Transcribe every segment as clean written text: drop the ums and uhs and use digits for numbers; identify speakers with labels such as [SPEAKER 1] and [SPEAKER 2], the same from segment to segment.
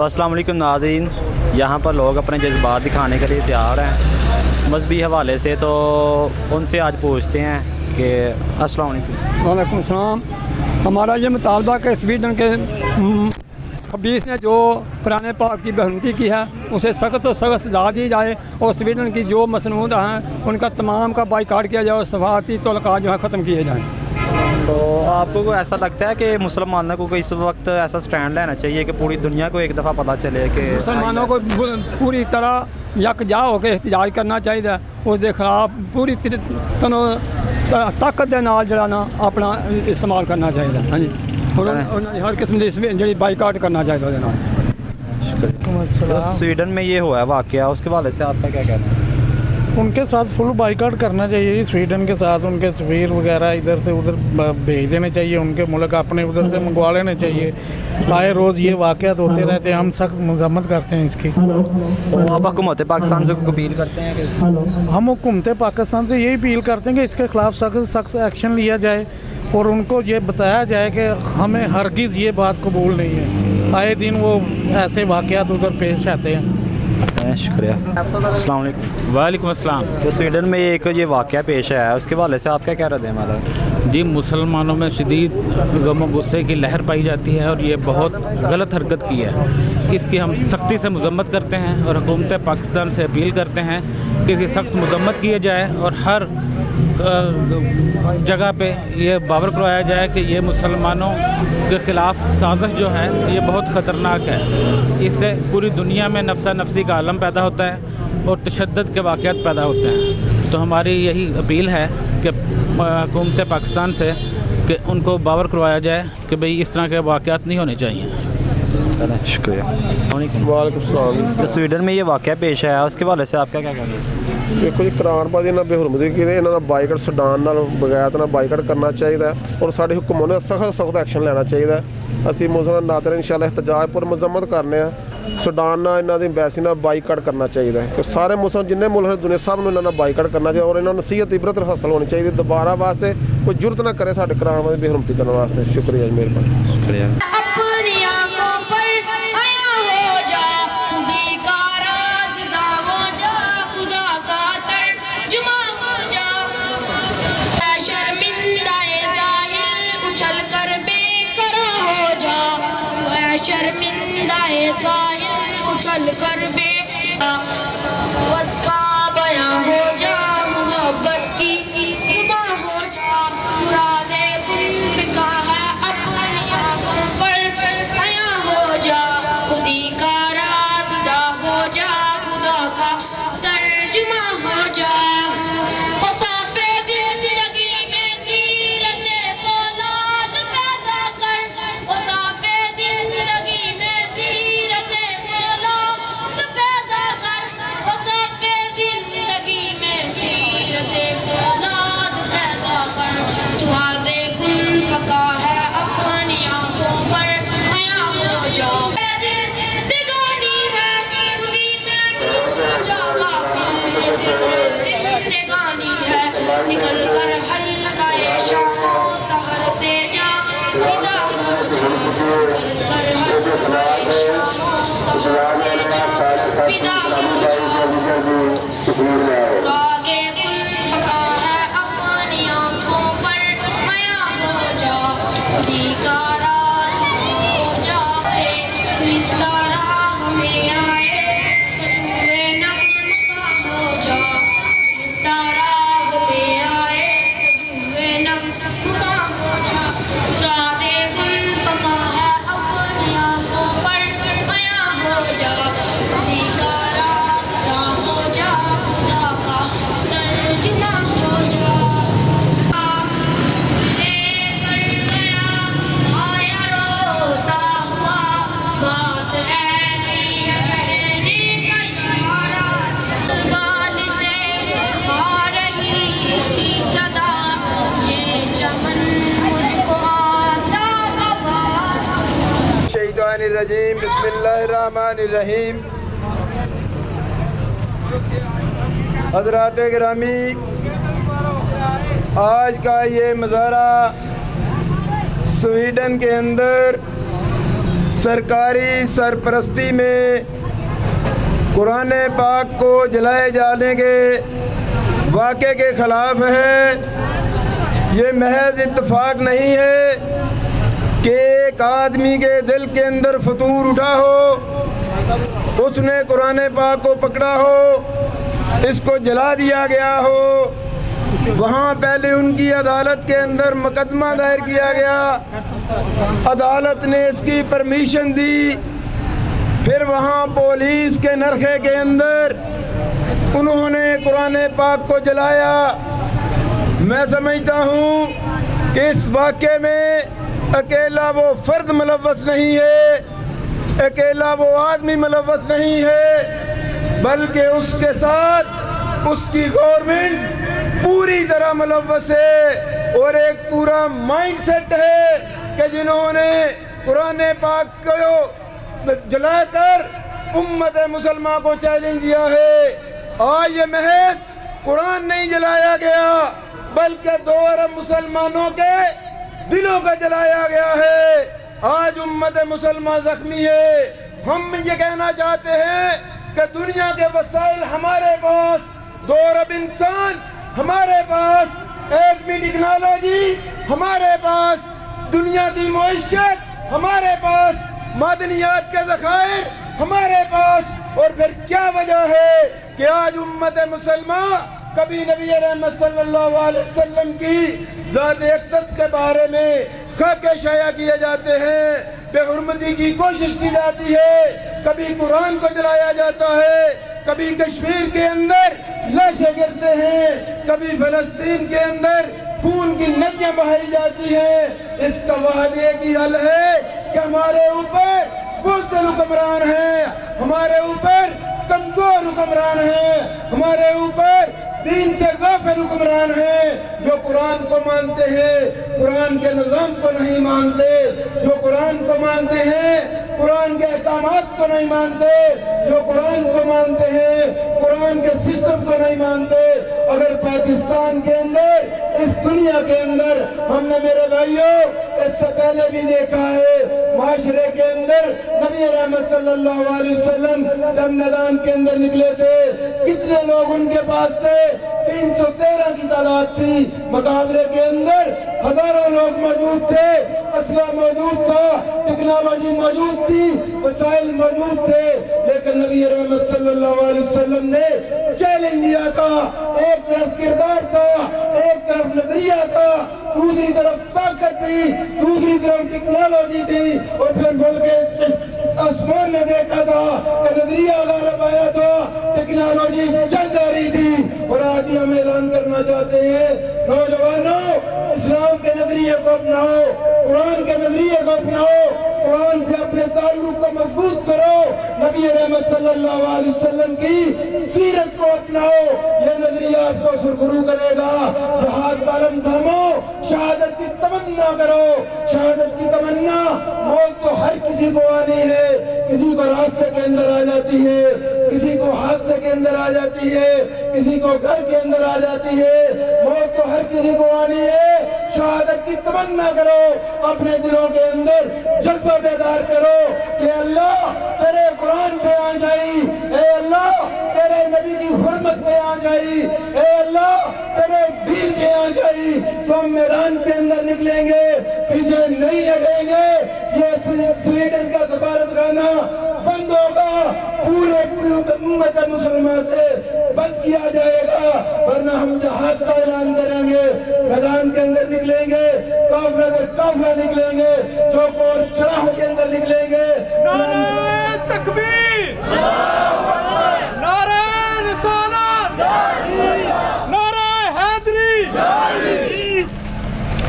[SPEAKER 1] अस्सलाम वालेकुम नाज़रीन, यहाँ पर लोग अपने जज्बात दिखाने के लिए तैयार हैं मजहबी हवाले से, तो उनसे आज पूछते हैं कि अस्सलाम वालेकुम।
[SPEAKER 2] वालेकुम सलाम। हमारा ये मुतालबा कि स्वीडन के खबीस ने जो कुरान पाक की बेहरमती की है उसे सख्त और सख्त सजा दी जाए और स्वीडन की जो मसनूद हैं उनका तमाम का बाइकाट किया जाए और सफारती तल्क़ात जो है ख़त्म किए जाएँ।
[SPEAKER 1] तो आपको को ऐसा लगता है कि मुसलमानों को इस वक्त ऐसा स्टैंड लेना चाहिए कि पूरी दुनिया को एक दफ़ा पता चले कि
[SPEAKER 2] मुसलमानों को पूरी तरह यकजा होकर एहतजाज करना चाहिए, उसके खिलाफ पूरी ताकत के नाल जड़ा ना अपना इस्तेमाल करना चाहिए। हाँ जी, और हर किस्म की जी बाइकाट करना चाहिए।
[SPEAKER 1] तो स्वीडन में ये हुआ है वाक़या, उसके हवाले से आपका क्या कहना है?
[SPEAKER 3] उनके साथ फुल बाइकाट करना चाहिए। स्वीडन के साथ उनके तस्वीर वगैरह इधर से उधर भेज देने चाहिए, उनके मुल्क अपने उधर से मंगवा लेने चाहिए। आए रोज़ ये वाक़यात होते रहते हैं, हम सख्त मजम्मत करते हैं इसकी।
[SPEAKER 1] तो आप हुकूमत पाकिस्तान से अपील करते हैं कि
[SPEAKER 3] हम हुकूमत पाकिस्तान से यही अपील करते हैं कि इसके ख़िलाफ़ सख्त एक्शन लिया जाए और उनको ये बताया जाए कि हमें हरगिज़ ये बात कबूल नहीं है। आए दिन वो ऐसे वाक़यात उधर पेश आते हैं।
[SPEAKER 1] शुक्रिया। अस्सलाम वालेकुम।
[SPEAKER 4] वालेकुम अस्सलाम।
[SPEAKER 1] तो स्वीडन में एक ये वाक़या पेश आया है, उसके हवाले से आप क्या कह रहे थे हमारा?
[SPEAKER 4] जी, मुसलमानों में शदीद गम और गुस्से की लहर पाई जाती है और ये बहुत गलत हरकत की है। इसकी हम सख्ती से मजम्मत करते हैं और हुकूमत पाकिस्तान से अपील करते हैं कि इसकी सख्त मजम्मत किए जाए और हर जगह पे ये बावर करवाया जाए कि ये मुसलमानों के ख़िलाफ़ साजिश जो है ये बहुत ख़तरनाक है। इससे पूरी दुनिया में नफसा नफसी का आलम पैदा होता है और तशद्दुद के वाक़यात पैदा होते हैं। तो हमारी यही अपील है कि हुकूमत पाकिस्तान से कि उनको बावर करवाया जाए कि भाई इस तरह के वाक़यात नहीं होने चाहिए।
[SPEAKER 1] शुक्रिया।
[SPEAKER 5] वालेकुम सलाम।
[SPEAKER 1] तो स्वीडन में ये वाक़या पेश आया, उसके हवाले से आप क्या कहते हैं?
[SPEAKER 5] देखो जी, कुरानबाजी ਨਾਲ ਬੇਹਰਮਤੀ ਕੀਤੀ ਇਹਨਾਂ ਦਾ ਬਾਈਕਾਟ ਸੁਡਾਨ ਨਾਲ ਬਗੈਰਤ ਨਾਲ ਬਾਈਕਾਟ ਕਰਨਾ ਚਾਹੀਦਾ ਔਰ ਸਾਡੇ ਹੁਕਮਾਂ ਨੇ ਸਖਤ ਐਕਸ਼ਨ ਲੈਣਾ ਚਾਹੀਦਾ। ਅਸੀਂ ਮੁਸਲਮਾਨ ਨਾਤੇ ਇਨਸ਼ਾਅੱਲਾ ਇhtਜਾਜ ਪਰ ਮਜ਼ਮਤ ਕਰਨੇ ਆ। ਸੁਡਾਨ ਨਾਲ ਇਹਨਾਂ ਦੀ ਐਮਬੈਸੀ ਨਾਲ ਬਾਈਕਾਟ ਕਰਨਾ ਚਾਹੀਦਾ ਹੈ ਕਿ ਸਾਰੇ ਮੁਸਲਮਾਨ ਜਿੰਨੇ ਮੁਲਕ ਨੇ ਦੁਨੀਆ ਸਭ ਨੂੰ ਇਹਨਾਂ ਨਾਲ ਬਾਈਕਾਟ ਕਰਨਾ ਚਾਹੀਦਾ ਔਰ ਇਹਨਾਂ ਨੂੰ ਨਸੀਹਤ ਇਬਰਤ ਹਾਸਲ ਹੋਣੀ ਚਾਹੀਦੀ ਦੁਬਾਰਾ ਵਾਸਤੇ ਕੋਈ ਜੁਰਤ ਨਾ ਕਰੇ ਸਾਡੇ ਕੁਰਾਨਬਾਜੀ ਬੇਹਰਮਤੀ ਕਰਨ ਵਾਸਤੇ। ਸ਼ੁਕਰੀਆ ਜੀ, ਮਿਹਰਬਾਨੀ।
[SPEAKER 1] शुक्रिया।
[SPEAKER 6] शर्मिंदाए ज़ाहिर उछल कर बे का बयां हो जा, मोहब्बत की गुमा हो जा, चुरा दे दिल का है अपनी आंखों पर आया हो जा, खुदी का राज़दा हो जा, खुदा का तर्जुमा हो जा। मुसाफिर ज़िंदगी में सीरते औलाद पैदा कर, मुसाफिर ज़िंदगी में सीरते औलाद पैदा कर, मुसाफिर ज़िंदगी में सीरते औलाद पैदा कर। तुहारे गुल फका है अपनी आंखों पर आया हो जा, जिंदगानी है खुदी में डूब जा, गाफिल जिंदगानी है निकल कर हल्का शामो तहरते जा, फिदा हो जा, निकल कर हल्का शामो तहरते जा, फिदा हो जा। रागे गुल फका है अपनी आंखों पर आया हो जा, खुदी का राज हो जा, तारा हमें आए कजुए नक्श का हो जा, तारा हमें आए कजुए नक्श का हो जा। रागे गुल फका है अपनी आंखों पर आया हो जा, खुदी का राज़दा हो जा, खुदा का तर्जुमा हो जा। ले कर गया आया रोता हुआ, बात ऐसी है कहने का इशारा, गाल से आ रही थी सदा, ये चमन मुझको आता गवारा।
[SPEAKER 5] शैतानिर्रजीम, बिस्मिल्लाहिर्रहमानिर्रहीम। हज़रात गिरामी, आज का ये मुज़ाहरा स्वीडन के अंदर
[SPEAKER 7] सरकारी सरपरस्ती में कुरान पाक को जलाए जाने के वाक़े के ख़िलाफ़ है। ये महज इत्तफाक नहीं है कि एक आदमी के दिल के अंदर फतूर उठा हो, उसने कुरान पाक को पकड़ा हो, इसको जला दिया गया हो। वहाँ पहले उनकी अदालत के अंदर मुकदमा दायर किया गया, अदालत ने इसकी परमिशन दी, फिर वहाँ पुलिस के नरखे के अंदर उन्होंने कुरान पाक को जलाया। मैं समझता हूँ कि इस वाक़े में अकेला वो फर्द मुलव्वस नहीं है, अकेला वो आदमी मुलव्वस नहीं है, बल्कि उसके साथ उसकी गवर्नमेंट पूरी तरह मुलव्वस है और एक पूरा माइंड सेट है कि जिन्होंने कुरान पाक को जलाकर उम्मत मुसलमान को चैलेंज दिया है। आज ये महज कुरान नहीं जलाया गया, बल्कि 2 अरब मुसलमानों के दिलों का जलाया गया है। आज उम्मत मुसलमान जख्मी है। हम ये कहना चाहते हैं कि दुनिया के वसाइल हमारे पास, 2 अरब इंसान हमारे पास, एटमी टेक्नोलॉजी हमारे पास, दुनिया की मईशत हमारे पास, मादनियात के ज़खायर हमारे पास, और फिर क्या वजह है कि आज उम्मत मुसलमान कभी नबी रहमत सल्लल्लाहु अलैहि वसल्लम की ज़ात अक़दस के बारे में खाके शाया किए जाते हैं, बेहुरमती की कोशिश की जाती है, कभी कुरान को जलाया जाता है, कभी कश्मीर के अंदर लाशें गिरते हैं, कभी फ़लस्तीन के अंदर खून की नदियां बहाई जाती हैं। इसका वाद एक ही हल है कि हमारे ऊपर बुज़दिल हुक्मरान हैं, हमारे ऊपर कमज़ोर हुक्मरान हैं, हमारे ऊपर दीन से गाफिल हुक्मरान हैं, जो कुरान को मानते हैं, कुरान के निज़ाम को नहीं मानते, जो कुरान को मानते हैं, कुरान के अहकामात को नहीं मानते, जो कुरान को मानते हैं, कुरान के सिस्टम को नहीं मानते। अगर पाकिस्तान के अंदर, इस दुनिया के अंदर, हमने मेरे भाइयों इससे पहले भी देखा है, माशरे के अंदर नबी रहमत सल्लल्लाहु अलैहि वसल्लम जब मैदान के अंदर निकले थे, कितने लोग उनके पास थे? 313 की तादाद थी। मुकाबले के अंदर हजारों लोग मौजूद थे, असला मौजूद था, टेक्नोलॉजी मौजूद थी, वसाइल मौजूद थे, लेकिन नबी रहमत सल्लल्लाहु अलैहि वसल्लम ने चैलेंज दिया था। एक तरफ किरदार था, एक तरफ नजरिया था, दूसरी तरफ ताकत थी, दूसरी तरफ टेक्नोलॉजी थी, और फिर बोल के आसमान ने देखा था कि नजरिया गालिब आया था, टेक्नोलॉजी जंग आ रही थी। और आज भी हम ऐलान करना चाहते हैं, नौजवानों, इस्लाम के नजरिए को अपनाओ, कुरान के नजरिए को अपनाओ, कुरान से अपने ताल्लुक को मजबूत करो, नबी रहमत सल्लल्लाहु अलैहि वसल्लम की सीरत को अपनाओ, ये नजरिया आपको सुरखरू करेगा। जहाद का अलम थामो, शहादत की तमन्ना करो। शहादत की तमन्ना, मौत तो हर किसी को आनी है, किसी को रास्ते के अंदर आ जाती है, किसी को हादसे के अंदर आ जाती है, किसी को घर के अंदर आ जाती है, मौत तो हर किसी को आनी है। शहादत की तमन्ना करो, अपने दिलों के अंदर जज्बा बेदार करो कि अल्लाह तेरे कुरान पे आ जाई, ए अल्लाह तेरे नबी की हुर्मत पे आ जाई, ए अल्लाह तेरे दीन पे आ जाई, तो हम मैदान के अंदर निकलेंगे, पीछे नहीं हटेंगे। ये स्वीडन का सफारतखाना बंद होगा, पूरे उम्मत मुसलमान से बंद किया जाएगा, वरना हम जहाद का ऐलान करेंगे, मैदान के अंदर निकलेंगे, काफिला दर काफिला निकलेंगे, चौक और चौराहों के अंदर निकलेंगे। नारे तकबीर, नारे रिसालत, नारे हैदरी,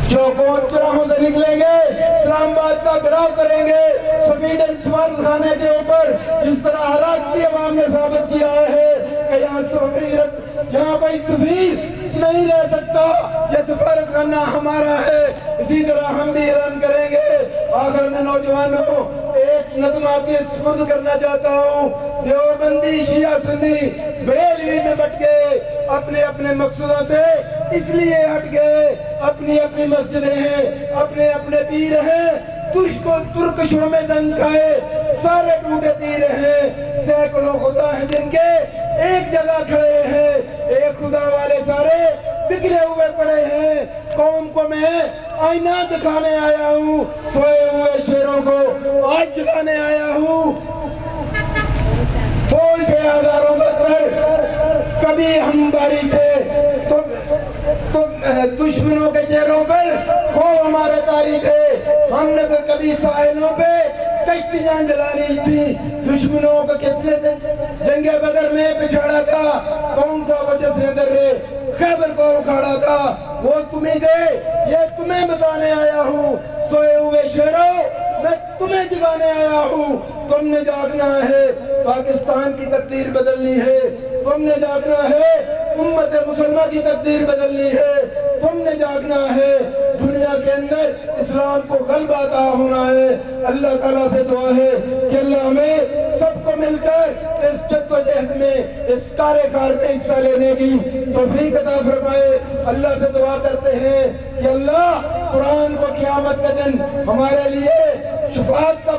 [SPEAKER 7] चौक और चौराहों से निकलेंगे, इस्लामाबाद का घेराव करेंगे। स्वीडन सफारतखाने के ऊपर जिस तरह हालात की अवाम ने साबित किया है कि यहाँ कोई सफीर नहीं रह सकता, यह सफारतखाना हमारा है, इसी तरह हम भी ऐलान करेंगे। आखिर में नौजवानों, एक नज़्म आपके सुपुर्द करना चाहता हूँ। देवबंदी, शिया, सुन्नी, बरेलवी में बट गए, अपने अपने मकसदों से इसलिए हट गए, अपनी अपनी मस्जिदें हैं, अपने अपने पीर हैं, तुझको तुर्कशों में दंगाए सारे टूटे तीर हैं, सैकड़ों खुदा हैं जिनके एक जगह खड़े हैं, एक खुदा वाले सारे बिखरे हुए पड़े हैं। कौम को मैं आईना दिखाने आया हूँ, सोए हुए शेरों को आज जगाने आया हूँ। फौज के हजारों पर कभी हम बारी थे तो दुश्मनों के चेहरों पर खो हमारे तारी थे। हमने तो कभी साहिलों पे कश्तियां जलानी थी। दुश्मनों को किसने जंगे बदर में पिछाड़ा था, कौन सा वो जिसने दर्रे खैबर को उखाड़ा था, वो तुम्हें दे ये तुम्हें बताने आया हूँ। सोए हुए शेरों मैं तुम्हें जगाने आया हूँ। तुमने जागना है, पाकिस्तान की तकदीर बदलनी है। तुमने जागना है, उम्मत मुसलमान की तकदीर बदलनी है। तुमने जागना है, दुनिया के अंदर इस्लाम को गलबा अता होना है। अल्लाह ताला से दुआ है कि अल्लाह हमें सबको मिलकर इस जद्दोजहद में, इस कार्यकार में हिस्सा लेने की तौफीक अता फरमाए। अल्लाह से दुआ करते हैं कि अल्लाह कुरान को क़यामत का दिन हमारे लिए शफाअत का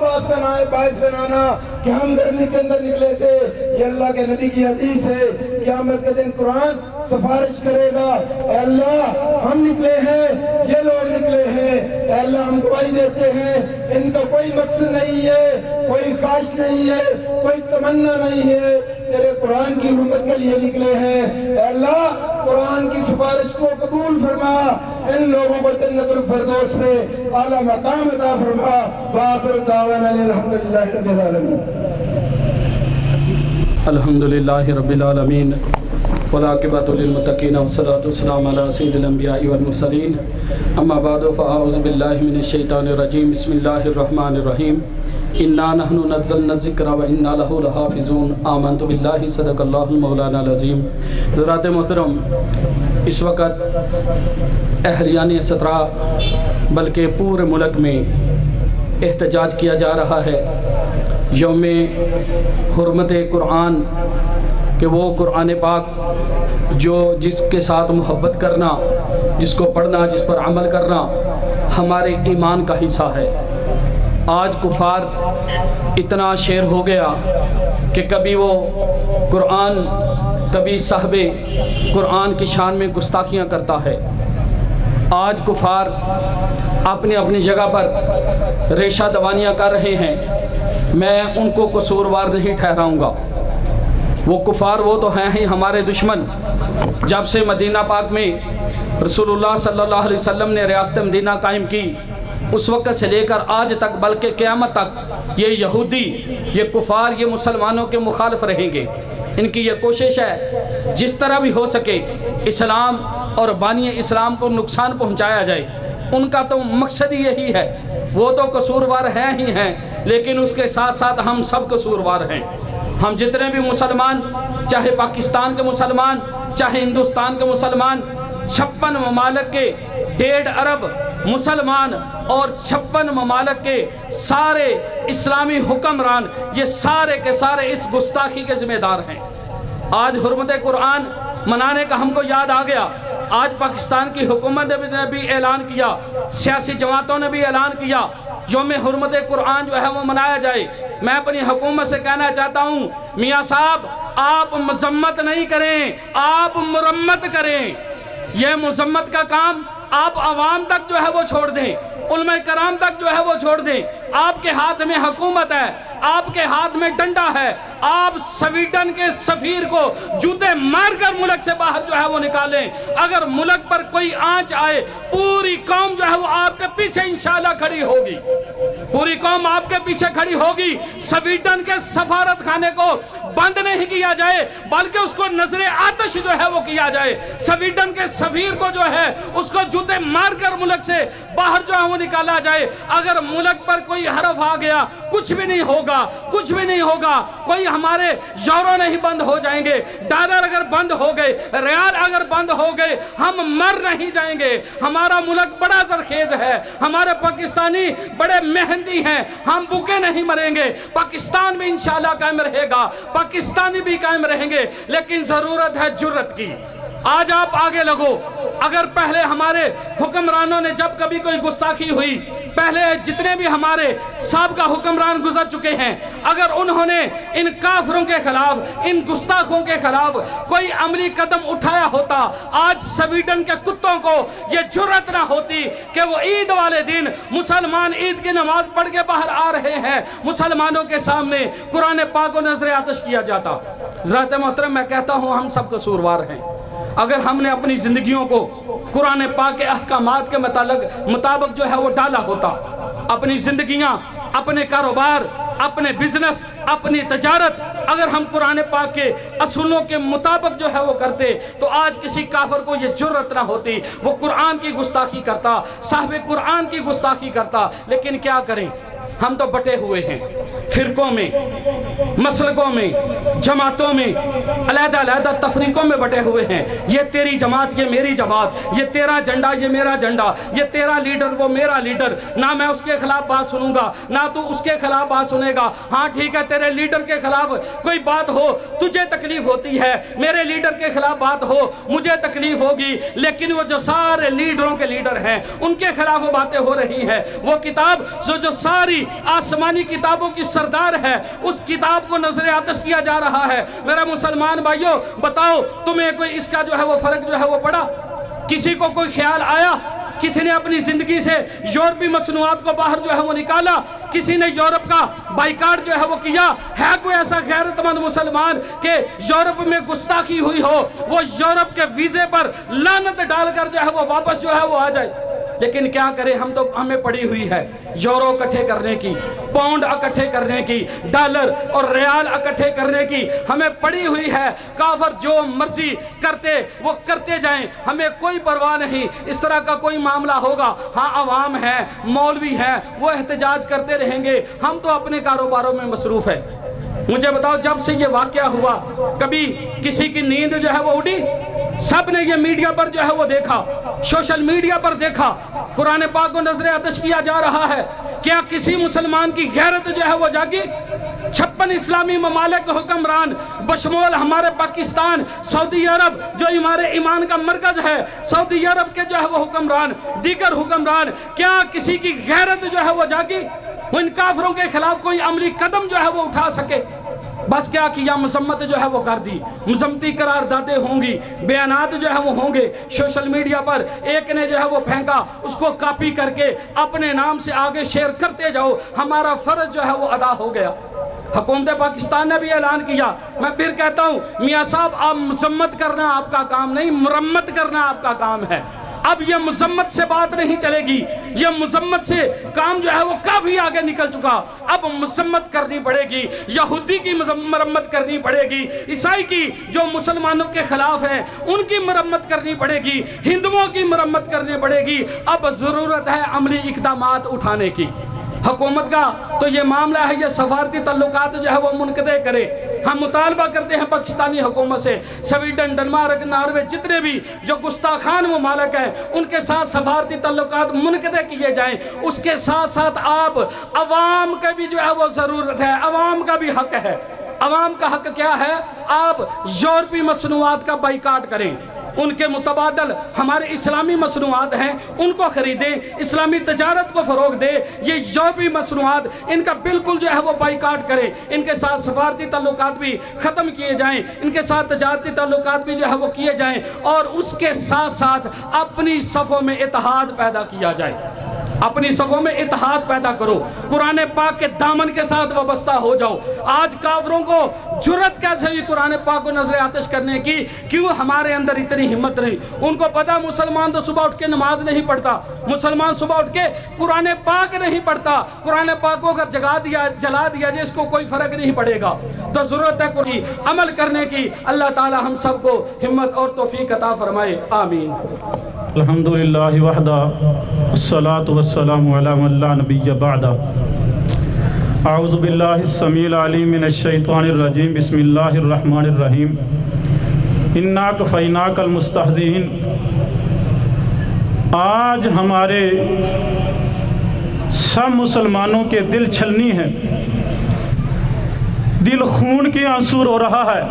[SPEAKER 7] बाइस बनाना कि हम गर्मी के अंदर निकले थे। ये अल्लाह के नबी की हदीस है, क़यामत के दिन कुरान सिफारिश करेगा, अल्लाह हम निकले हैं, ये लोग निकले हैं, अल्लाह हम गवाही देते हैं इनका कोई मकसद नहीं है, कोई ख्वाहिश नहीं है, कोई तमन्ना नहीं है, तेरे कुरान की हुर्मत के लिए निकले हैं। अल्लाह कुरान की सिफारिश को कबूल फरमा, इन लोगों को जन्नतुल फिरदौस में आला मकाम अता फरमा। वाखिर दावाना अल्हम्दुलिल्लाहि रब्बिल आलमीन।
[SPEAKER 8] अल्हम्दुलिल्लाहि रब्बिल आलमीन वलाकिबतु लिलमुत्तकीन वस्सलातु वस्सलामु अला सय्यिदिल अंबियाइ वल मुरसलीन अम्मा बअदु फअऊज़ु बिल्लाहि मिनश शैतानिर रजीम बिस्मिल्लाहिर रहमानिर रहीम इन्ना नहनु नज़्ज़लना ज़िक्रा व इन्ना लहु लहाफ़िज़ून आमन्तु बिल्लाहि सदक़ल्लाहुल मौलाना अज़ीम। हज़रात मोहतरम, इस वक़्त अहलियान सतरा बल्कि पूरे मुल्क में एहतजाज किया जा रहा है यौम हुर्मत कुरान कि वो कुरान पाक जो जिसके साथ मोहब्बत करना, जिसको पढ़ना, जिस पर अमल करना हमारे ईमान का हिस्सा है। आज कुफार इतना शेर हो गया कि कभी वो कुरान, कभी साहबे कुरान की शान में गुस्ताखियाँ करता है। आज कुफार अपनी अपनी जगह पर रेशा दवानियाँ कर रहे हैं, मैं उनको कसूरवार नहीं ठहराऊँगा। वो कुफार वो तो हैं ही हमारे दुश्मन। जब से मदीना पाक में रसूलुल्लाह सल्लल्लाहु अलैहि वसल्लम ने रियासत मदीना कायम की, उस वक़्त से लेकर आज तक बल्कि क़यामत तक ये यहूदी, ये कुफार, ये मुसलमानों के मुखालिफ रहेंगे। इनकी ये कोशिश है जिस तरह भी हो सके इस्लाम और बानी इस्लाम को नुकसान पहुंचाया जाए। उनका तो मकसद ही यही है। वो तो कसूरवार हैं ही हैं, लेकिन उसके साथ साथ हम सब कसूरवार हैं। हम जितने भी मुसलमान, चाहे पाकिस्तान के मुसलमान, चाहे हिंदुस्तान के मुसलमान, 56 ममालिक के 1.5 अरब मुसलमान और 56 ममालिक के सारे इस्लामी हुक्मरान, ये सारे के सारे इस गुस्ताखी के ज़िम्मेदार हैं। आज हुर्मत कुरान मनाने का हमको याद आ गया। आज पाकिस्तान की हुकूमत ने भी ऐलान किया, सियासी जमातों ने भी ऐलान किया यौम हुर्मत कुरान जो है वो मनाया जाए। मैं अपनी हुकूमत से कहना चाहता हूँ, मियाँ साहब आप मजम्मत नहीं करें, आप मुरम्मत करें। यह मजम्मत का काम आप आवाम तक जो है वो छोड़ दें, उलमा कराम तक जो है वो छोड़ दें। आपके हाथ में हुकूमत है, आपके हाथ में डंडा है। आप स्वीडन के सफीर को जूते मारकर मुल्क से बाहर जो है वो निकालें। अगर मुल्क पर कोई आंच आए, पूरी कौम जो है वो आपके पीछे इंशाल्लाह खड़ी होगी, पूरी कौम आपके पीछे खड़ी होगी। स्वीडन के सफारत खाने को बंद नहीं किया जाए, बल्कि उसको नजरे आतिश जो है वो किया जाए। स्वीडन के सफीर को जो है उसको जूते मारकर मुल्क से बाहर जो है वो निकाला जाए। अगर मुल्क पर कोई हरफ आ गया, कुछ भी नहीं होगा, कुछ भी नहीं होगा। कोई हमारे यूरो नहीं बंद हो जाएंगे, डॉलर अगर बंद हो गए, रियाल अगर बंद हो गए, हम मर नहीं जाएंगे। हमारा मुल्क बड़ा जरखेज है, हमारे पाकिस्तानी बड़े मेहनती हैं, हम भूखे नहीं मरेंगे। पाकिस्तान भी इंशाल्लाह कायम रहेगा, पाकिस्तानी भी कायम रहेंगे, लेकिन जरूरत है जुर्रत की। आज आप आगे लगो, اگر پہلے ہمارے حکمرانوں نے جب کبھی کوئی گستاخی ہوئی، پہلے جتنے بھی ہمارے سابقہ حکمران گزر چکے ہیں، اگر انہوں نے ان کافروں کے خلاف، ان گستاخوں کے خلاف کوئی عملی قدم اٹھایا ہوتا، آج سویڈن کے کتوں کو یہ جرأت نہ ہوتی کہ وہ عید والے دن مسلمان عید کی نماز پڑھ کے باہر آ رہے ہیں، مسلمانوں کے سامنے قرآن پاک کو نظر آتش کیا جاتا۔ حضرات محترم، میں کہتا ہوں ہم سب قصوروار ہیں۔ اگر ہم نے اپنی زندگیوں کو قرآن پاک کے احکامات کے مطابق جو ہے وہ ڈالا ہوتا، اپنی زندگیاں، اپنے کاروبار، اپنے بزنس، اپنی تجارت اگر ہم قرآن پاک کے اصولوں کے مطابق جو ہے وہ کرتے، تو آج کسی کافر کو یہ جرأت نہ ہوتی، وہ قرآن کی گستاخی کرتا، صاحب قرآن کی گستاخی کرتا۔ لیکن کیا کریں، ہم تو بٹے ہوئے ہیں، فرقوں میں، مسلکوں میں، جماعتوں میں، علیحدہ علیحدہ تفریقوں میں بٹے ہوئے ہیں۔ یہ تیری جماعت، یہ میری جماعت، یہ تیرا جھنڈا، یہ میرا جھنڈا، یہ تیرا لیڈر، وہ میرا لیڈر، نہ میں اس کے خلاف بات سنوں گا، نہ تو اس کے خلاف بات سنے گا۔ ہاں ٹھیک ہے، تیرے لیڈر کے خلاف کوئی بات ہو، تجھے تکلیف ہوتی ہے، میرے لیڈر کے خلاف بات ہو، مجھے تکلیف ہوگی، لیکن وہ جو سارے لیڈروں کے لیڈر ہیں، ان کے خلاف وہ باتیں ہو رہی ہیں۔ وہ کتاب جو ساری آسمانی کتابوں کی سردار ہے، اس کتاب کو نظر آتش کیا جا رہا ہے۔ میرا مسلمان بھائیوں، بتاؤ تمہیں کوئی اس کا جو ہے وہ فرق جو ہے وہ پڑا؟ کسی کو کوئی خیال آیا؟ کسی نے اپنی زندگی سے یورپی مصنوعات کو باہر جو ہے وہ نکالا؟ کسی نے یورپ کا بائیکاٹ جو ہے وہ کیا؟ ہے کوئی ایسا غیرت مند مسلمان کہ یورپ میں گستاخی ہوئی ہو وہ یورپ کے ویزے پر لعنت ڈال کر جو ہے وہ واپس جو ہے وہ آ جائے؟ لیکن کیا کریں، ہمیں پڑی ہوئی ہے یورو اکٹھے کرنے کی، پاؤنڈ اکٹھے کرنے کی، ڈالر اور ریال اکٹھے کرنے کی ہمیں پڑی ہوئی ہے۔ کافر جو مرضی کرتے وہ کرتے جائیں، ہمیں کوئی پرواہ نہیں۔ اس طرح کا کوئی معاملہ ہوگا، ہاں عوام ہے، مولوی ہے، وہ احتجاج کرتے رہیں گے، ہم تو اپنے کاروباروں میں مصروف ہیں۔ مجھے بتاؤ، جب سے یہ واقعہ ہوا کبھی کسی کی نیند جو ہے وہ اڑی؟ سب نے یہ میڈیا پر جو ہے وہ دیکھا، سوشل میڈیا پر دیکھا، قرآن پاک کو نظر آتش کیا جا رہا ہے۔ کیا کسی مسلمان کی غیرت جو ہے وہ جاگی؟ 56 اسلامی ممالک کے حکمران بشمول ہمارے پاکستان، سعودی عرب جو ہمارے ایمان کا مرکز ہے، سعودی عرب کے جو ہے وہ حکمران، دیگر حکمران، کیا کسی کی غیرت جو ہے وہ جاگی؟ وہ ان کافروں کے خلاف کوئی عملی قدم جو ہے وہ اٹھا سکے؟ بس کیا کیا، مذمت جو ہے وہ کر دی، مذمتی قراردادیں ہوں گی، بیانات جو ہے وہ ہوں گے، سوشل میڈیا پر ایک نے جو ہے وہ پھینکا، اس کو کاپی کر کے اپنے نام سے آگے شیئر کرتے جاؤ، ہمارا فرض جو ہے وہ ادا ہو گیا۔ حکومت پاکستان نے بھی اعلان کیا، میں پھر کہتا ہوں میاں صاحب، آپ مذمت کرنا آپ کا کام نہیں، مرمت کرنا آپ کا کام ہے۔ اب یہ مذمت سے بات نہیں چلے گی، یہ مذمت سے کام جو ہے وہ کافی آگے نکل چکا، اب مذمت کرنی پڑے گی، یہودی کی مرمت کرنی پڑے گی، عیسائی کی جو مسلمانوں کے خلاف ہیں ان کی مرمت کرنی پڑے گی، ہندوؤں کی مرمت کرنی پڑے گی۔ اب ضرورت ہے عملی اقدامات اٹھانے کی۔ حکومت کا تو یہ معاملہ ہے، یہ سفارتی تعلقات جو ہے وہ منقطع کرے۔ ہم مطالبہ کرتے ہیں پاکستانی حکومت سے، سویڈن، ڈنمارک، ناروے، جتنے بھی جو گستاخان ممالک ہیں ان کے ساتھ سفارتی تعلقات منقطع کیے جائیں۔ اس کے ساتھ ساتھ آپ عوام کا بھی جو ہے وہ ضرورت ہے، عوام کا بھی حق ہے۔ عوام کا حق کیا ہے؟ آپ یورپی مصنوعات کا بائیکاٹ کریں، ان کے متبادل ہمارے اسلامی مصنوعات ہیں ان کو خریدیں، اسلامی تجارت کو فروغ دیں۔ یہ یورپی مصنوعات ان کا بالکل جو ہے وہ بائیکاٹ کریں، ان کے ساتھ سفارتی تعلقات بھی ختم کیے جائیں، ان کے ساتھ تجارتی تعلقات بھی جو ہے وہ کیے جائیں، اور اس کے ساتھ ساتھ اپنی صفوں میں اتحاد پیدا کیا جائے۔ اپنی صفوں میں اتحاد پیدا کرو، قرآن پاک کے دامن کے ساتھ وابستہ ہو جاؤ۔ آج کافروں کو جرأت کیسے ہوئی قرآن پاک کو نظر آتش کرنے کی؟ کیوں ہمارے اندر اتنی ہمت نہیں؟ ان کو پتا مسلمان تو صبح اٹھ کے نماز نہیں پڑھتا، مسلمان صبح اٹھ کے قرآن پاک نہیں پڑھتا، قرآن پاک کو اگر جلا دیا جائے اس کو کوئی فرق نہیں پڑے گا۔ تو ضرورت ہے کوئی عمل کرنے کی۔ اللہ تعالی ہم سب کو ہمت اور توفیق عطا فرمائے، آمین۔
[SPEAKER 9] الحمدللہ وحدہ والصلاة والسلام علی من لا نبی بعدہ۔ اعوذ باللہ السمیع العلیم من الشیطان الرجیم، بسم اللہ الرحمن الرحیم۔ انا کفیناک المستہزئین۔ آج ہمارے سب مسلمانوں کے دل چھلنی ہے، دل خون کے آنسو رو رہا ہے۔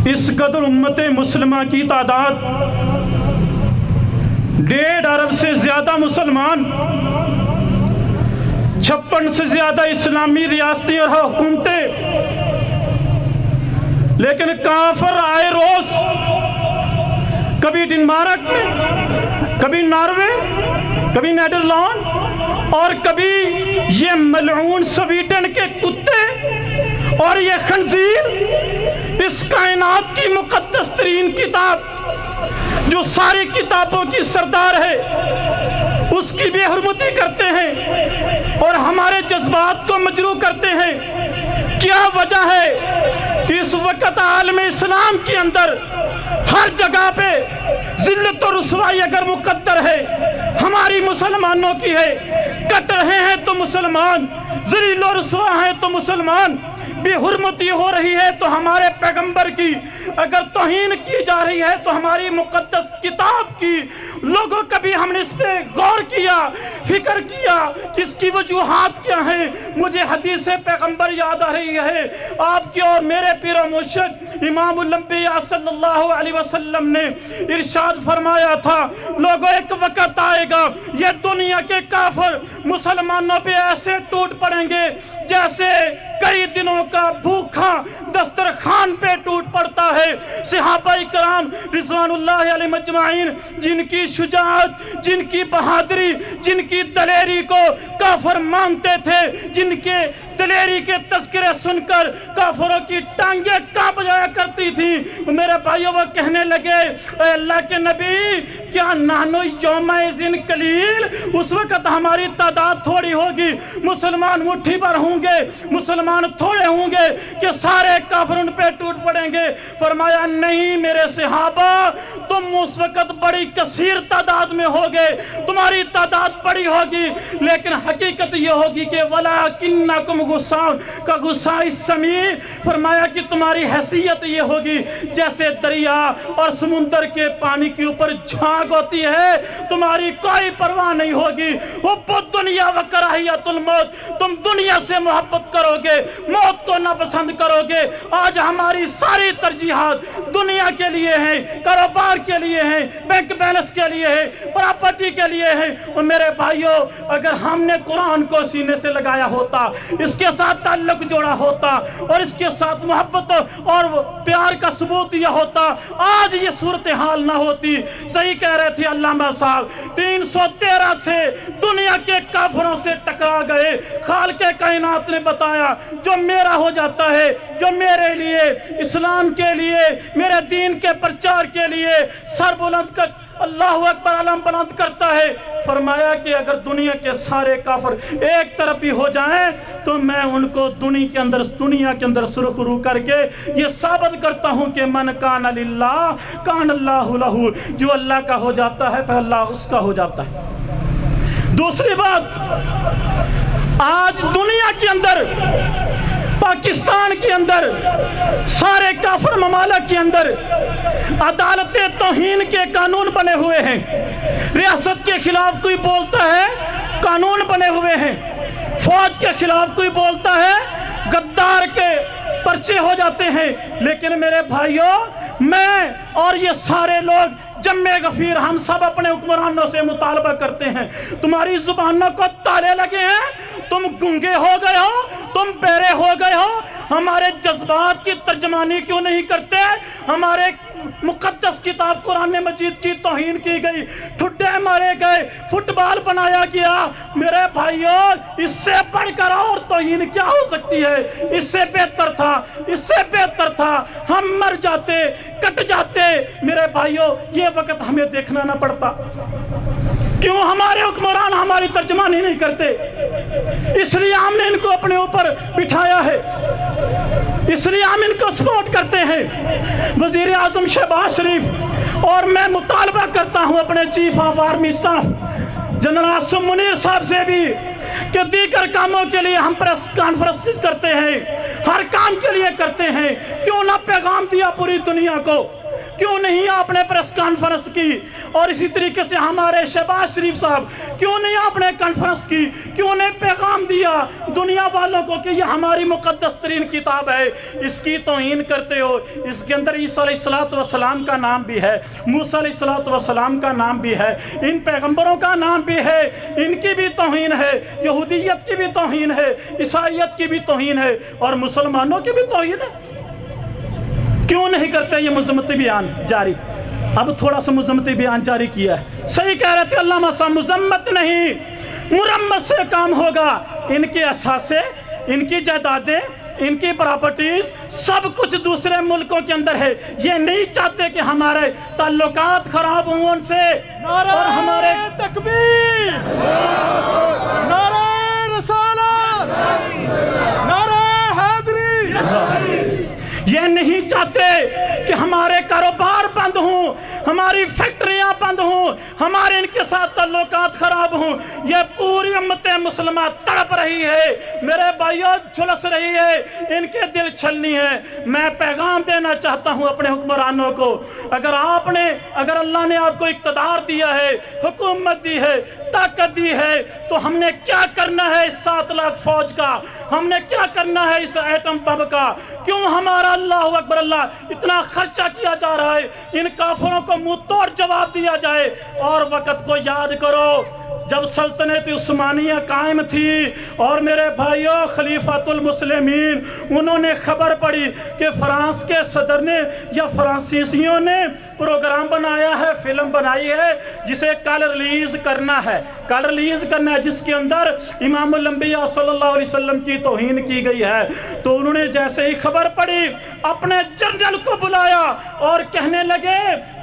[SPEAKER 9] इस कदर उम्मत मुसलमान की तादाद 1.5 अरब से ज़्यादा मुसलमान, 56 से ज़्यादा इस्लामी रियासतें और हुकूमतें, लेकिन काफर आए रोज, कभी डेनमार्क में, कभी नॉर्वे, कभी नीदरलैंड और कभी ये मलऊन स्वीडन के कुत्ते और ये खंजीर इस कायनात की मुकद्दस तरीन किताब जो सारी किताबों की सरदार है उसकी बेहुरमती करते हैं और हमारे जज्बात को मजरू करते हैं। क्या वजह है कि इस वक्त आलम इस्लाम के अंदर हर जगह पे जिल्लत और रुसवाई अगर मुकद्दर है, हमारी मुसलमानों की है, कट रहे हैं तो मुसलमान, ज़लील और रुसवा हैं तो मुसलमान, बेहुरमती हो रही है तो हमारे पैगंबर की, अगर तौहीन की जा रही है तो हमारी मुकद्दस किताब की। लोगों कभी हमने इस पे गौर किया, फिक्र किया कि इसकी वजूहात क्या हैं? मुझे हदीस पैगंबर याद आ रही है, आपकी और मेरे पीर मुर्शिद इमामुल अंबिया सल्लल्लाहु अलैहि वसल्लम ने इरशाद फरमाया था, लोगों एक वक्त आएगा ये दुनिया के काफिर मुसलमानों पे ऐसे टूट पड़ेंगे जैसे कई दिनों का भूखा दस्तरखान पे टूट पड़ता है। सहाबाए कराम रिज़वानुल्लाह अलैहिम अजमाइन, जिनकी शुजाअत, जिनकी बहादुरी, जिनकी दलेरी को काफिर मानते थे, जिनके दलेरी के तज़किरे सुनकर काफिरों की टांगें कांप जाया करती थी। मेरे भाइयों वो कहने लगे, अल्लाह के नबी क्या नानो यौमइज़िन कलील, उस वक्त हमारी तादाद थोड़ी होगी, मुसलमान मुट्ठी भर होंगे, मुसलमान थोड़े होंगे कि सारे काफिर उन पे टूट पड़ेंगे। फरमाया नहीं मेरे सहाबा, तुम उस वक्त बड़ी कसीर तादाद में होगे, तुम्हारी तादाद बड़ी होगी, लेकिन हकीकत ये होगी कि वलाकिन्नकुम गुस्सा का गुस्सा इस समी, फरमाया कि तुम्हारी हैसियत ये होगी जैसे दरिया और समुंदर के पानी के ऊपर झाग होती है, तुम्हारी कोई परवाह नहीं होगी। वो दुनिया व कराहियतुल मौत, तुम दुनिया से मोहब्बत करोगे, मौत को नापसंद करोगे। आज हमारी सारी तरजीहात दुनिया के लिए है, कारोबार के लिए है, बैंक बैलेंस के लिए है, प्रॉपर्टी के लिए है। और मेरे भाइयों अगर हमने कुरान को सीने से लगाया होता, इसके साथ ताल्लुक जोड़ा होता और इसके साथ मोहब्बत और प्यार का सबूत दिया होता, आज ये सूरत हाल ना होती। सही कह रहे थे अल्लामा साहब, 313 से दुनिया के काफिरों से टकरा गए। खालिक़े कायनात ने बताया जो मेरा हो जाता है, जो मेरे लिए, इस्लाम के लिए, मेरे दीन के प्रचार के लिए सर बुलंद कर अल्लाहु अकबर अलम बुलंद करता है, फरमाया कि अगर दुनिया के सारे काफिर एक तरफ ही हो जाएं तो मैं उनको दुनिया के अंदर सुरखरू करके ये साबित करता हूं कि मन कान लिल्लाह कान अल्लाहु लहू, जो अल्लाह का हो जाता है फिर अल्लाह उसका हो जाता है। दूसरी बात, आज दुनिया के अंदर, पाकिस्तान के अंदर, सारे काफिर ममालिक के अंदर अदालतें तौहीन के कानून बने हुए हैं। रियासत के खिलाफ कोई बोलता है कानून बने हुए हैं, फौज के खिलाफ कोई बोलता है गद्दार के पर्चे हो जाते हैं। लेकिन मेरे भाइयों, मैं और ये सारे लोग जम्मे गफीर हम सब अपने हुक्मरानों से मुतालबा करते हैं, तुम्हारी जुबानों को ताले लगे हैं, तुम गूंगे हो गए हो, तुम बहरे हो गए हो, हमारे जज्बात की तर्जमानी क्यों नहीं करते? हमारे मुकद्दस किताब कुरान मजीद की तौहीन की गई, ठुड्डे मारे गए, फुटबॉल बनाया गया। मेरे भाइयों इससे बढ़कर और तौहीन क्या हो सकती है? इससे बेहतर था, इससे बेहतर था हम मर जाते, कट जाते। मेरे भाइयों ये वक्त हमें देखना ना पड़ता। क्यों हमारे हुक्मरान हमारी तर्जमानी नहीं करते? इसलिए हमने इनको अपने ऊपर बिठाया है, इसलिए हम इनको सपोर्ट करते हैं। वजीर आजम शहबाज शरीफ और मैं मुतालबा करता हूं अपने chief of army staff general Asim Munir साहब से भी कि दीगर कामों के लिए हम प्रेस कॉन्फ्रेंस करते हैं, हर काम के लिए करते हैं, क्यों ना पैगाम दिया पूरी दुनिया को, क्यों नहीं आपने प्रेस कॉन्फ्रेंस की? और इसी तरीके से हमारे शहबाज शरीफ साहब, क्यों नहीं आपने कॉन्फ्रेंस की? क्यों नहीं पैगाम दिया दुनिया वालों को कि ये हमारी मुक़द्दस तरीन किताब है, इसकी तौहीन करते हो? इसके अंदर ईसा अलैहिस्सलाम का नाम भी है, मूसा अलैहिस्सलाम का नाम भी है, इन पैगंबरों का नाम भी है, इनकी भी तौहीन है, यहूदियत की भी तौहीन है, ईसाईयत की भी तौहीन है और मुसलमानों की भी तौहीन है। क्यों नहीं करते ये मज़म्मती बयान जारी? अब थोड़ा सा मज़म्मती बयान जारी किया है। सही कह रहे थे अल्लामा साहब, मुज़म्मत नहीं मुरम्मत से काम होगा। इनके असासे, इनकी जायदादें, इनकी प्रॉपर्टीज सब कुछ दूसरे मुल्कों के अंदर है। ये नहीं चाहते कि हमारे ताल्लुकात खराब हों उनसे। और हमारे
[SPEAKER 3] तकबीर, नारे रिसालत, नारे हैदरी।
[SPEAKER 9] ये नहीं चाहते कि हमारे कारोबार बंद हों, हमारी फैक्ट्रियां बंद हों, हमारे इनके साथ ताल्लुकात खराब हों। ये पूरी उम्मत मुसलमा तड़प रही है मेरे भाइयों, झुलस रही है, इनके दिल छलनी है। मैं पैगाम देना चाहता हूं अपने हुक्मरानों को, अगर अल्लाह ने आपको इक़्तिदार दिया है, हुकूमत दी है, ताकत दी है, तो हमने क्या करना है इस 7 लाख फौज का? हमने क्या करना है इस एटम बम का? क्यों हमारा अल्लाह अकबर अल्लाह इतना खर्चा किया जा रहा है? इन काफिरों को मुंह तोड़ जवाब दिया जाए। और वक़्त को याद करो जब सल्तनत उस्मानिया कायम थी और मेरे भाइयों खलीफातुल मुस्लिमीन, उन्होंने खबर पड़ी कि फ्रांस के सदर ने या फ्रांसीसियों ने प्रोग्राम बनाया है, फिल्म बनाई है जिसे कल रिलीज करना है, जिसके अंदर इमामुल अंबिया सल्लल्लाहु अलैहि वसल्लम की तौहीन की गई है। तो उन्होंने जैसे ही खबर पड़ी अपने जनरल को बुलाया और कहने लगे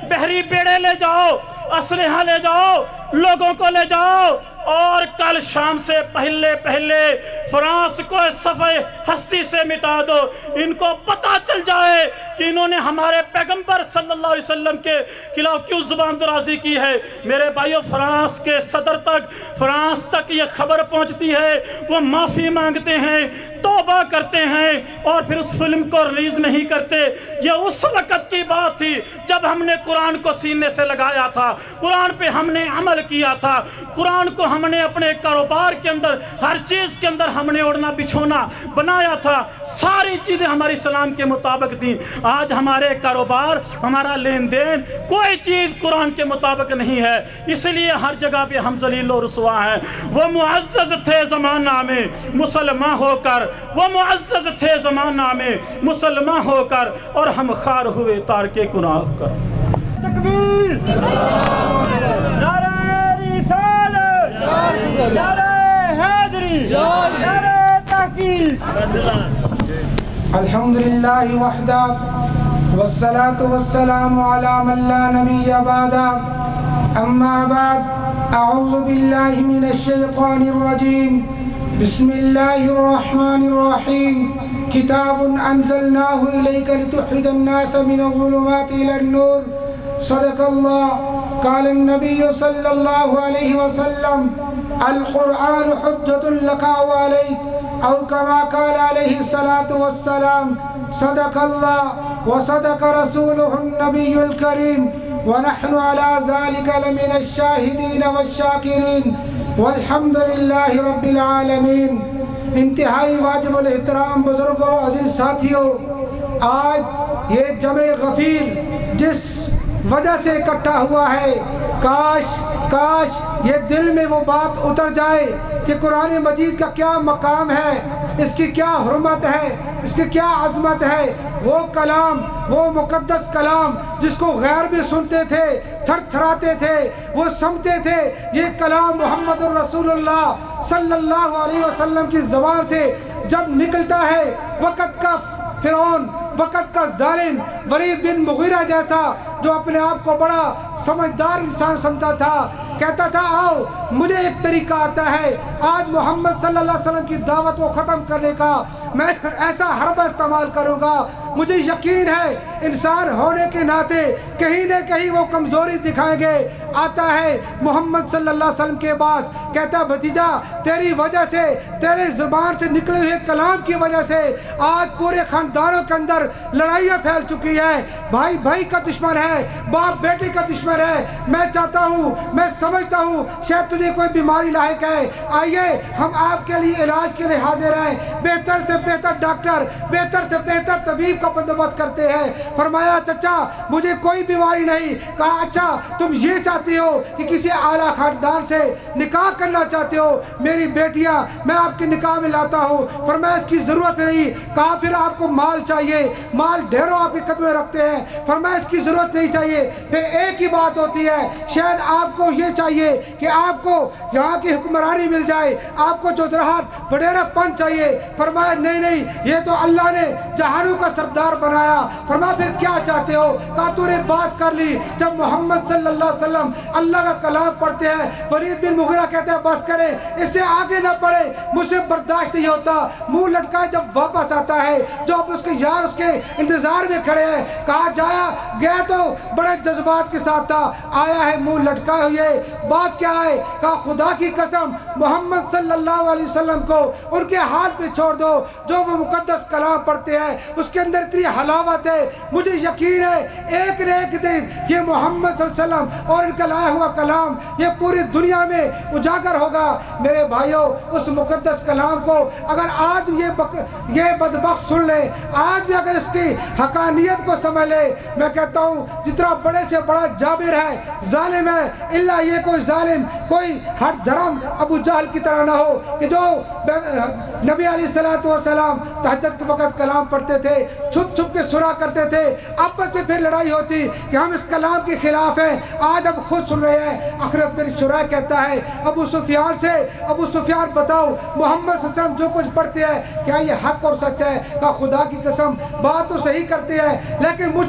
[SPEAKER 9] बहरी बेड़े ले जाओ, असलहा ले जाओ, लोगों को ले जाओ और कल शाम से पहले फ्रांस को सफ़े हस्ती से मिटा दो। इनको पता चल जाए कि इन्होंने हमारे पैगंबर सल्लल्लाहु अलैहि वसल्लम के खिलाफ क्यों जुबान दराजी की है। मेरे भाइयों, फ्रांस के सदर तक, फ्रांस तक ये खबर पहुंचती है, वो माफ़ी मांगते हैं, तौबा करते हैं और फिर उस फिल्म को रिलीज नहीं करते। ये उस वक़्त की बात थी जब हमने कुरान को सीने से लगाया था, कुरान पे हमने अमल किया था, कुरान को हमने अपने कारोबार के अंदर, हर चीज़ के अंदर हमने ओढ़ना बिछोना बनाया था, सारी चीज़ें हमारे इस्लाम के मुताबिक थी। आज हमारे कारोबार, हमारा लेन देन, कोई चीज़ कुरान के मुताबिक नहीं है, इसलिए हर जगह पे हम ज़लील और रुसवा हैं। वो मुअज़्ज़ज़ थे ज़माना में मुसलमान होकर, वो मुअज़्ज़ज़ थे ज़माना में मुसलमान होकर, और हम खार हुए तारके गुनाह कर।
[SPEAKER 2] तकबीर, नारे रिसालत, नारे हैदरी, नारे तहकीक।
[SPEAKER 10] अल्हम्दुलिल्लाहि वहदा वस्सलातु वस्सलामु अला मन ला नबिय्य बअदा, अम्मा बाद, अऊज़ु बिल्लाहि मिनश शैतानिर रजीम, बिस्मिल्लाहिर रहमानिर रहीम। किताबुन अंज़लनाहु इलैका लितुख़्रिजन नास मिनज़-ज़ुलुमाति इलन-नूर, सदक़ल्लाह। क़ाल नबिय्यु सल्लल्लाहु अलैहि वसल्लम, अल-क़ुरआनु हुज्जतुन लका व अलैक, औ कमा क़ाल अलैहि सलातु वस्सलाम। सदक़ल्लाह व सदक़ रसूलुहुन नबियुल करीम व नहनु अला ज़ालिका लमिनश शाहिदीन वश-शाकिरीन वल्हम्दुलिल्लाहि रब्बिल आलमीन। इंतहाई वाजिबुल एहतराम बुजुर्गों, अजीज साथियों, आज ये जमे गफीर जिस वजह से इकट्ठा हुआ है, काश ये दिल में वो बात उतर जाए कि कुरान मजीद का क्या मकाम है, इसकी क्या हुर्मत है, इसकी क्या अज़मत है। वो कलाम, वो मुक़द्दस कलाम जिसको गैर भी सुनते थे, थरथराते थे, वो समझते थे, ये कलाम मुहम्मदुर रसूलुल्लाह सल्लल्लाहु अलैहि वसल्लम की ज़बान से जब निकलता है, वक़्त का फ़िरौन, वक़्त का ज़ालिम वलीद बिन मुग़ीरा जैसा, जो अपने आप को बड़ा समझदार इंसान समझता था, कहता था आओ मुझे एक तरीका आता है, आज मोहम्मद सल्लल्लाहु अलैहि वसल्लम की दावत को ख़त्म करने का मैं ऐसा हरबा इस्तेमाल करूँगा, مجھے یقین ہے انسان ہونے کے ناطے کہیں نہ کہیں وہ کمزوری دکھائیں گے. آتا ہے محمد صلی اللہ علیہ وسلم کے پاس, کہتا بھتیجا تیری وجہ سے, تیرے زبان سے نکلے ہوئے کلام کی وجہ سے آج پورے خاندانوں کے اندر لڑائیاں پھیل چکی ہیں, بھائی بھائی کا دشمن ہے, باپ بیٹے کا دشمن ہے. میں چاہتا ہوں, میں سمجھتا ہوں شاید تجھے کوئی بیماری لاحق ہے, آئیے ہم آپ کے لیے علاج کے لیے حاضر ہیں, بہتر سے بہتر ڈاکٹر, بہتر سے بہتر طبیب کا بندوبست کرتے ہیں. فرمایا چچا مجھے کوئی بیماری نہیں. کہا اچھا تم یہ چاہتی ہو کہ کسی اعلیٰ خاندان سے نکاح کرنا چاہتے ہو, میری بیٹیاں میں آپ کے نکاح میں لاتا ہوں. فرمایا اس کی ضرورت نہیں. کہا پھر آپ کو مال چاہیے, مال ڈھیروں آپ کے قدمیں رکھتے ہیں. فرمایا اس کی ضرورت نہیں چاہیے. پھر ایک ہی بات ہوتی ہے, شاید آپ کو یہ چاہیے کہ آپ کو یہاں کی حکمرانی مل جائے, آپ کو چودراہٹ وڈیرا پن چاہیے. فرمایا نہیں نہیں, یہ تو اللہ نے جہانوں کا سردار بنایا. فرمایا پھر کیا چاہتے ہو؟ کہا تو نے بات کر لی. جب محمد صلی اللہ علیہ وسلم اللہ کا کلام پڑھتے ہیں, ولید بن مغیرہ کہتے ہیں بس کریں, اس سے آگے نہ پڑھے, مجھ سے برداشت نہیں ہوتا. منہ لٹکائے جب واپس آتا ہے, جو اب اس کے یار اس کے انتظار میں کھڑے ہیں. کہا جایا گیا تو بڑے جذبات کے ساتھ تھا, آیا ہے منہ لٹکائے ہوئے, بات کیا ہے؟ کہا خدا کی قسم محمد صلی اللہ علیہ وسلم کو ان کے ہاتھ پہ چھوڑ دو, جو وہ مقدس کلام پڑھتے ہیں اس کے اندر اتنی حلاوت ہے. مجھے یقین ہے ایک نہ ایک دن یہ محمد صلی اللہ علیہ وسلم اور ان کا لایا ہوا کلام یہ پوری دنیا میں اجاگر ہوگا. میرے بھائیوں اس مقدس کلام کو اگر آج یہ بدبخت سن لے, آج بھی اگر اس کی حقانیت کو سمجھ لے, میں کہتا ہوں جتنا بڑے سے بڑا جابر ہے, ظالم ہے, اللہ یہ کوئی ظالم کوئی ہر دھرم ابو جہل کی طرح نہ ہو کہ جو نبی علیہ السلام تہجد کے وقت کلام پڑھتے تھے, چھپ چھپ کے سنا کرتے تھے, آپس میں پھر لڑائی ہوتی کہ ہم اس کلام کے خلاف ہیں. آج ہم خود سن رہے ہیں. اخرت بن شرح کہتا ہے ابو سفیان سے, ابو سفیان بتاؤ محمد صلی اللہ علیہ وسلم جو کچھ پڑھتے ہیں کیا یہ حق اور سچ ہے؟ کہا خدا کی قسم بات تو صحیح کرتے ہیں لیکن مجھ